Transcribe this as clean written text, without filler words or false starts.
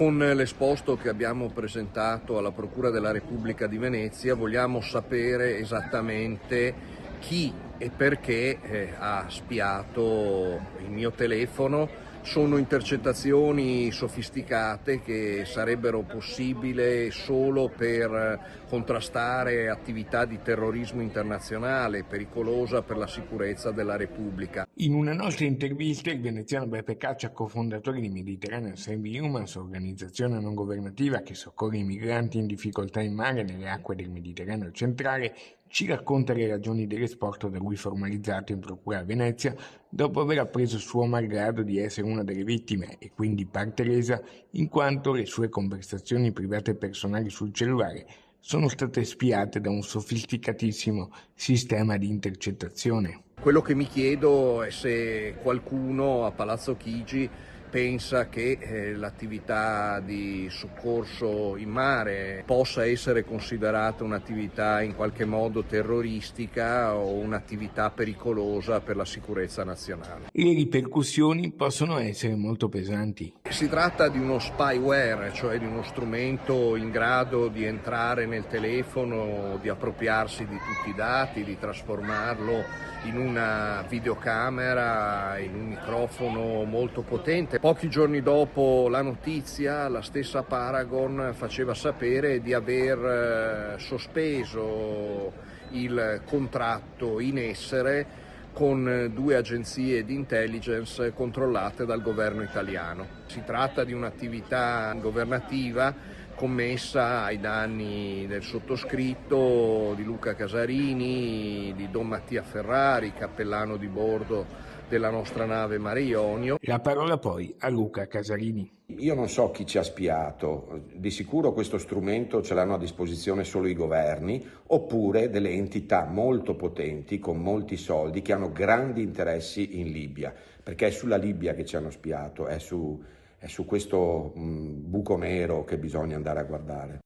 Con l'esposto che abbiamo presentato alla Procura della Repubblica di Venezia vogliamo sapere esattamente chi e perché ha spiato il mio telefono. Sono intercettazioni sofisticate che sarebbero possibili solo per contrastare attività di terrorismo internazionale pericolosa per la sicurezza della Repubblica. In una nostra intervista il veneziano Beppe Caccia, cofondatore di Mediterranean Saving Humans, organizzazione non governativa che soccorre i migranti in difficoltà in mare nelle acque del Mediterraneo centrale, ci racconta le ragioni dell'esporto da lui formalizzato in procura a Venezia dopo aver appreso suo malgrado di essere una delle vittime e quindi parte lesa, in quanto le sue conversazioni private e personali sul cellulare sono state spiate da un sofisticatissimo sistema di intercettazione. Quello che mi chiedo è se qualcuno a Palazzo Chigi pensa che l'attività di soccorso in mare possa essere considerata un'attività in qualche modo terroristica o un'attività pericolosa per la sicurezza nazionale. Le ripercussioni possono essere molto pesanti. Si tratta di uno spyware, cioè di uno strumento in grado di entrare nel telefono, di appropriarsi di tutti i dati, di trasformarlo in una videocamera, in un microfono molto potente. Pochi giorni dopo la notizia, la stessa Paragon faceva sapere di aver sospeso il contratto in essere con 2 agenzie di intelligence controllate dal governo italiano. Si tratta di un'attività governativa commessa ai danni del sottoscritto, di Luca Casarini, di Don Mattia Ferrari, cappellano di bordo della nostra nave Mare Ionio. La parola poi a Luca Casarini. Io non so chi ci ha spiato, di sicuro questo strumento ce l'hanno a disposizione solo i governi oppure delle entità molto potenti con molti soldi che hanno grandi interessi in Libia, perché è sulla Libia che ci hanno spiato, è su questo buco nero che bisogna andare a guardare.